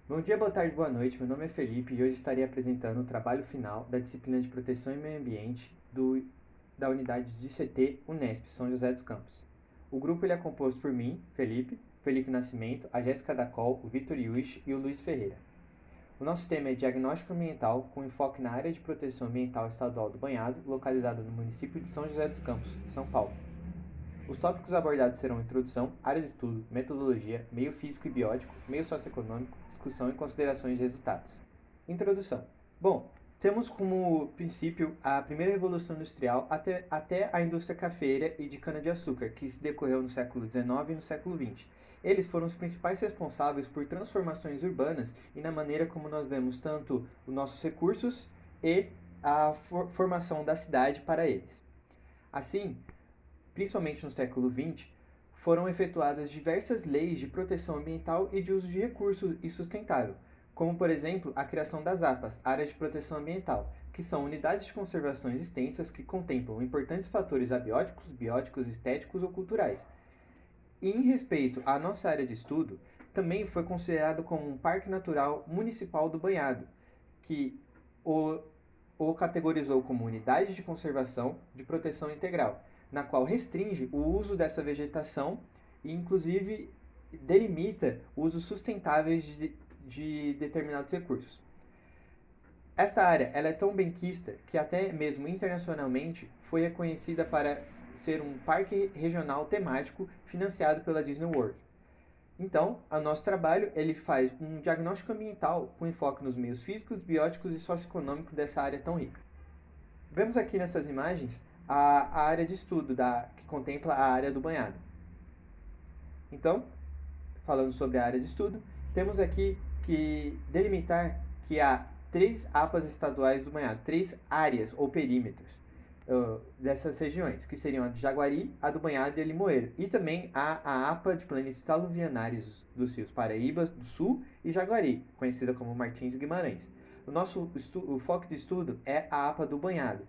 Bom dia, boa tarde, boa noite. Meu nome é Felipe e hoje estarei apresentando o trabalho final da disciplina de Proteção e Meio Ambiente da unidade de CT Unesp, São José dos Campos. O grupo ele é composto por mim, Felipe Nascimento, a Jéssica Dacol, o Vitor Yuish e o Luiz Ferreira. O nosso tema é Diagnóstico Ambiental, com enfoque na área de proteção ambiental estadual do Banhado, localizada no município de São José dos Campos, São Paulo. Os tópicos abordados serão introdução, áreas de estudo, metodologia, meio físico e biótico, meio socioeconômico, discussão e considerações de resultados. Introdução. Bom, temos como princípio a primeira revolução industrial até a indústria cafeeira e de cana-de-açúcar, que se decorreu no século XIX e no século XX. Eles foram os principais responsáveis por transformações urbanas e na maneira como nós vemos tanto os nossos recursos e a formação da cidade para eles. Assim, principalmente no século XX, foram efetuadas diversas leis de proteção ambiental e de uso de recursos e sustentável, como, por exemplo, a criação das APAs, Áreas de Proteção Ambiental, que são unidades de conservação extensas que contemplam importantes fatores abióticos, bióticos, estéticos ou culturais. E em respeito à nossa área de estudo, também foi considerado como um Parque Natural Municipal do Banhado, que o, o categorizou como unidade de conservação de proteção integral, na qual restringe o uso dessa vegetação e, inclusive, delimita usos sustentáveis de determinados recursos. Esta área ela é tão benquista que até mesmo internacionalmente foi reconhecida para ser um parque regional temático financiado pela Disney World. Então, o nosso trabalho ele faz um diagnóstico ambiental com enfoque nos meios físicos, bióticos e socioeconômicos dessa área tão rica. Vemos aqui nessas imagens a área de estudo que contempla a área do banhado. Então, falando sobre a área de estudo, temos aqui que delimitar que há 3 APAs estaduais do banhado, 3 áreas ou perímetros dessas regiões, que seriam a de Jaguari, a do Banhado e a Limoeiro. E também a APA de planícies aluvianários dos rios Paraíba do Sul e Jaguari, conhecida como Martins e Guimarães. O foco de estudo é a APA do Banhado.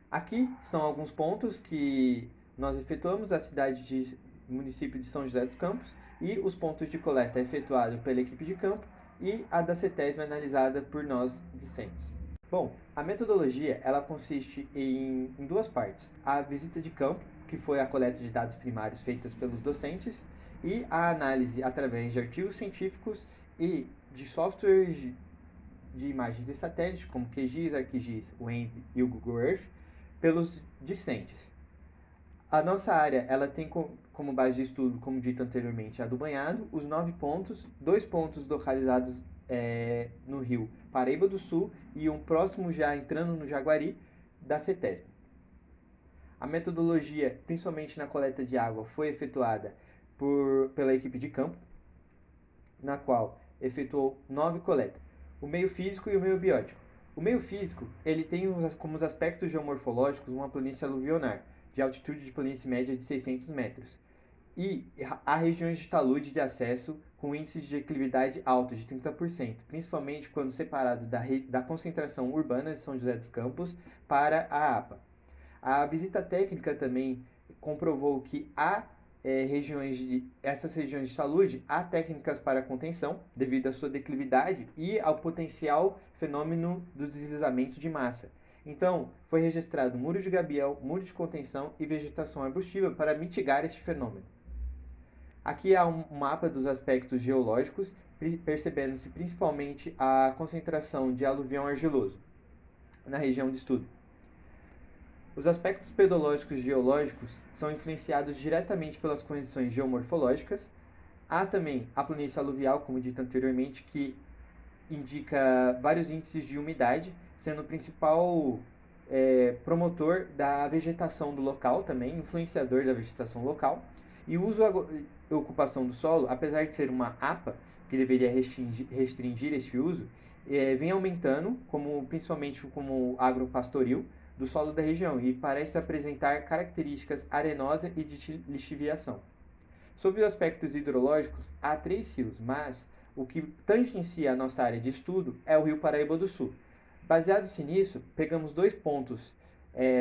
Aqui são alguns pontos que nós efetuamos da cidade de município de São José dos Campos e os pontos de coleta efetuados pela equipe de campo e a da CETESB analisada por nós discentes. Bom, a metodologia ela consiste em 2 partes. A visita de campo, que foi a coleta de dados primários feitas pelos docentes, e a análise através de artigos científicos e de softwares de imagens de satélite, como QGIS, ArcGIS, o ENV e o Google Earth, pelos discentes. A nossa área ela tem como base de estudo, como dito anteriormente, a do banhado, os 9 pontos, 2 pontos localizados no rio Paraíba do Sul e um próximo já entrando no Jaguari da CETESB. A metodologia, principalmente na coleta de água, foi efetuada pela equipe de campo, na qual efetuou 9 coletas, o meio físico e o meio biótico. O meio físico ele tem como os aspectos geomorfológicos uma planície aluvionar, de altitude de planície média de 600 metros, e há regiões de talude de acesso com índices de declividade alto de 30%, principalmente quando separado da concentração urbana de São José dos Campos para a APA. A visita técnica também comprovou que essas regiões de talude há técnicas para contenção devido à sua declividade e ao potencial fenômeno do deslizamento de massa. Então, foi registrado muro de gabião, muro de contenção e vegetação arbustiva para mitigar este fenômeno. Aqui há um mapa dos aspectos geológicos, percebendo-se principalmente a concentração de aluvião argiloso na região de estudo. Os aspectos pedológicos e geológicos são influenciados diretamente pelas condições geomorfológicas. Há também a planície aluvial, como dito anteriormente, que indica vários índices de umidade, sendo o principal promotor da vegetação do local, também influenciador da vegetação local. E o uso e ocupação do solo, apesar de ser uma APA, que deveria restringir este uso, vem aumentando, principalmente como agropastoril, do solo da região e parece apresentar características arenosa e de lixiviação. Sobre os aspectos hidrológicos, há 3 rios, mas o que tangencia a nossa área de estudo é o rio Paraíba do Sul. Baseado-se nisso, pegamos 2 pontos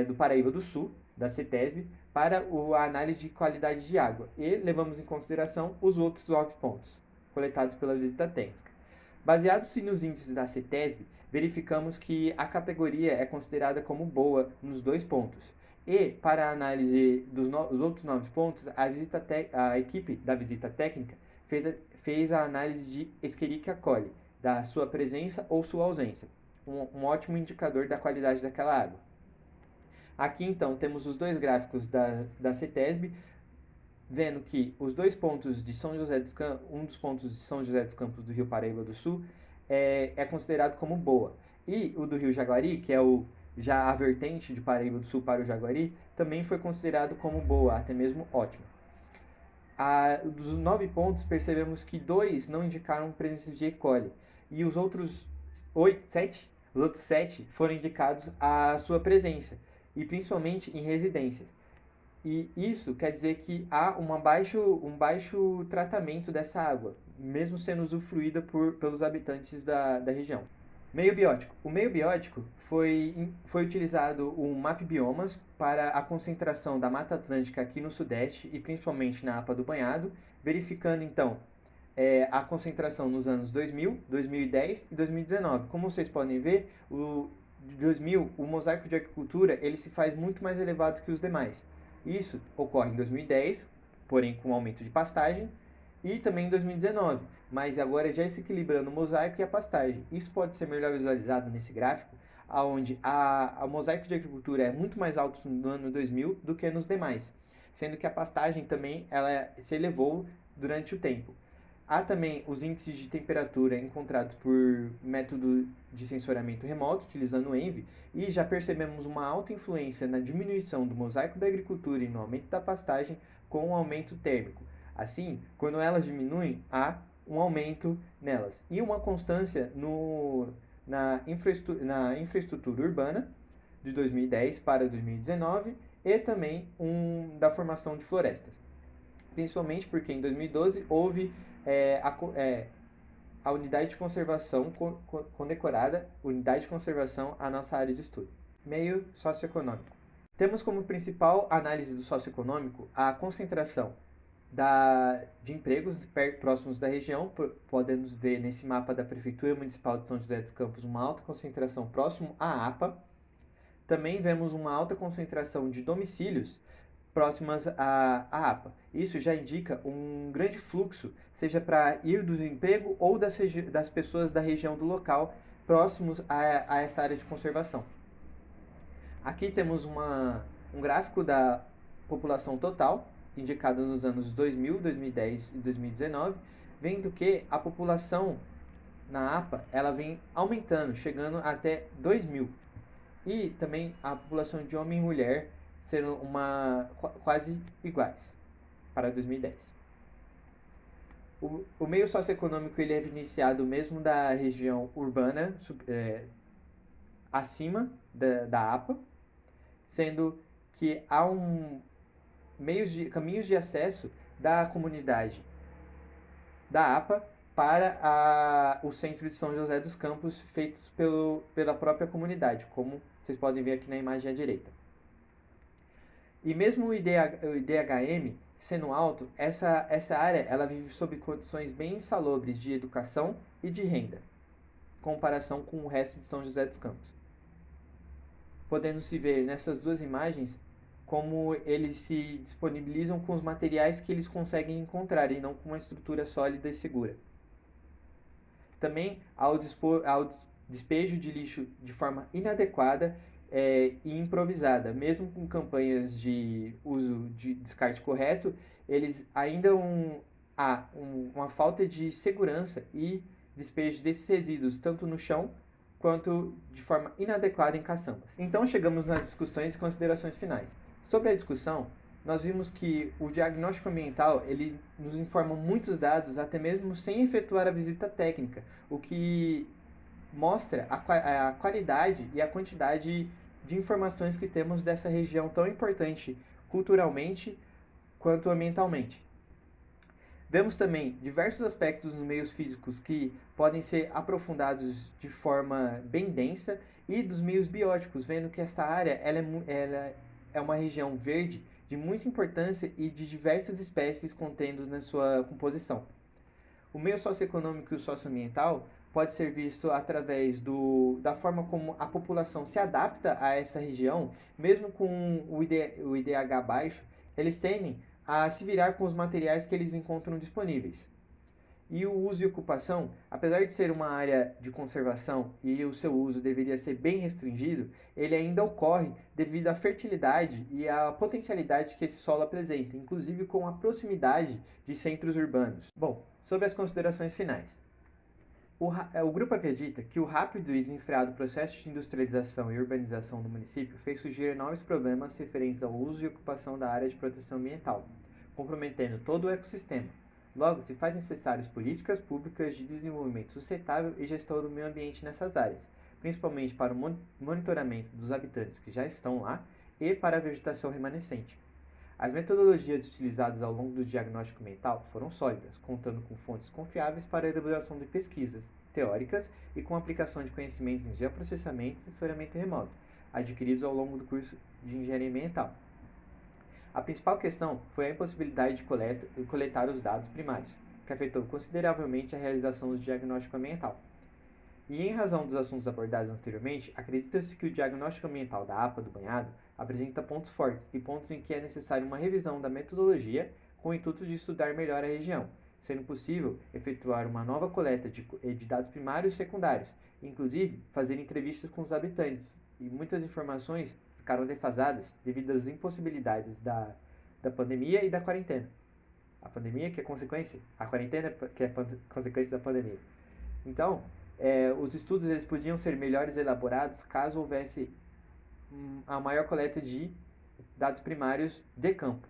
do Paraíba do Sul, da CETESB, para a análise de qualidade de água e levamos em consideração os outros 9 pontos. coletados pela visita técnica. Baseados-se nos índices da CETESB, verificamos que a categoria é considerada como boa nos 2 pontos. E, para a análise dos outros 9 pontos, a equipe da visita técnica fez a análise de Escherichia coli, da sua presença ou sua ausência, um ótimo indicador da qualidade daquela água. Aqui, então, temos os 2 gráficos da CETESB, vendo que os 2 pontos de São José dos Campos, um dos pontos de São José dos Campos do Rio Paraíba do Sul, é considerado como boa. E o do Rio Jaguari, que é já a vertente de Paraíba do Sul para o Jaguari, também foi considerado como boa, até mesmo ótima. Dos 9 pontos, percebemos que 2 não indicaram presença de E. coli, e os outros 7 foram indicados a sua presença, e principalmente em residências. E isso quer dizer que há um baixo tratamento dessa água, mesmo sendo usufruída pelos habitantes da região. Meio biótico. O meio biótico foi utilizado o MAP Biomas para a concentração da Mata Atlântica aqui no Sudeste e principalmente na APA do Banhado, verificando então a concentração nos anos 2000, 2010 e 2019. Como vocês podem ver, de 2000, o mosaico de agricultura ele se faz muito mais elevado que os demais. Isso ocorre em 2010, porém com aumento de pastagem, e também em 2019, mas agora já se equilibrando o mosaico e a pastagem. Isso pode ser melhor visualizado nesse gráfico, onde o mosaico de agricultura é muito mais alto no ano 2000 do que nos demais, sendo que a pastagem também ela se elevou durante o tempo. Há também os índices de temperatura encontrados por método de sensoriamento remoto, utilizando o ENVI, e já percebemos uma alta influência na diminuição do mosaico da agricultura e no aumento da pastagem com o aumento térmico. Assim, quando elas diminuem, há um aumento nelas. E uma constância na infraestrutura urbana, de 2010 para 2019, e também da formação de florestas. Principalmente porque em 2012 houve a unidade de conservação condecorada, unidade de conservação, a nossa área de estudo. Meio socioeconômico. Temos como principal análise do socioeconômico a concentração de empregos próximos da região. Podemos ver nesse mapa da Prefeitura Municipal de São José dos Campos uma alta concentração próximo à APA. Também vemos uma alta concentração de domicílios próximas à APA. Isso já indica um grande fluxo, seja para ir do emprego ou das pessoas da região do local próximos a essa área de conservação. Aqui temos um gráfico da população total, indicada nos anos 2000, 2010 e 2019, vendo que a população na APA ela vem aumentando, chegando até 2000. E também a população de homem e mulher sendo quase iguais para 2010. O meio socioeconômico ele é iniciado mesmo da região urbana, acima da APA, sendo que há caminhos de acesso da comunidade da APA para o centro de São José dos Campos, feitos pela própria comunidade, como vocês podem ver aqui na imagem à direita. E mesmo o IDHM sendo alto, essa área ela vive sob condições bem insalubres de educação e de renda, em comparação com o resto de São José dos Campos. Podendo-se ver nessas duas imagens como eles se disponibilizam com os materiais que eles conseguem encontrar e não com uma estrutura sólida e segura. Também ao despejo de lixo de forma inadequada e improvisada, mesmo com campanhas de uso de descarte correto, eles ainda há uma falta de segurança e despejo desses resíduos tanto no chão quanto de forma inadequada em caçambas. Então chegamos nas discussões e considerações finais. Sobre a discussão, nós vimos que o diagnóstico ambiental ele nos informa muitos dados, até mesmo sem efetuar a visita técnica, o que mostra a qualidade e a quantidade de informações que temos dessa região tão importante culturalmente quanto ambientalmente. Vemos também diversos aspectos nos meios físicos que podem ser aprofundados de forma bem densa e dos meios bióticos, vendo que esta área ela é uma região verde de muita importância e de diversas espécies contendo na sua composição. O meio socioeconômico e o socioambiental pode ser visto através da forma como a população se adapta a essa região, mesmo com o IDH baixo, eles tendem a se virar com os materiais que eles encontram disponíveis. E o uso e ocupação, apesar de ser uma área de conservação e o seu uso deveria ser bem restringido, ele ainda ocorre devido à fertilidade e à potencialidade que esse solo apresenta, inclusive com a proximidade de centros urbanos. Bom, sobre as considerações finais. O grupo acredita que o rápido e desenfreado processo de industrialização e urbanização no município fez surgir enormes problemas referentes ao uso e ocupação da área de proteção ambiental, comprometendo todo o ecossistema. Logo, se faz necessárias políticas públicas de desenvolvimento sustentável e gestão do meio ambiente nessas áreas, principalmente para o monitoramento dos habitantes que já estão lá e para a vegetação remanescente. As metodologias utilizadas ao longo do diagnóstico ambiental foram sólidas, contando com fontes confiáveis para a elaboração de pesquisas teóricas e com aplicação de conhecimentos em geoprocessamento e sensoriamento remoto, adquiridos ao longo do curso de engenharia ambiental. A principal questão foi a impossibilidade de coletar os dados primários, que afetou consideravelmente a realização do diagnóstico ambiental. E em razão dos assuntos abordados anteriormente, acredita-se que o diagnóstico ambiental da APA do banhado apresenta pontos fortes e pontos em que é necessária uma revisão da metodologia com o intuito de estudar melhor a região, sendo possível efetuar uma nova coleta de dados primários e secundários, inclusive fazer entrevistas com os habitantes, e muitas informações ficaram defasadas devido às impossibilidades da pandemia e da quarentena. A pandemia que é consequência, a quarentena que é consequência da pandemia. Então, os estudos eles podiam ser melhores elaborados caso houvesse a maior coleta de dados primários de campo.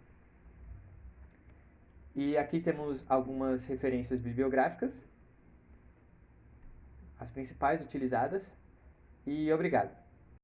E aqui temos algumas referências bibliográficas, as principais utilizadas, e obrigado.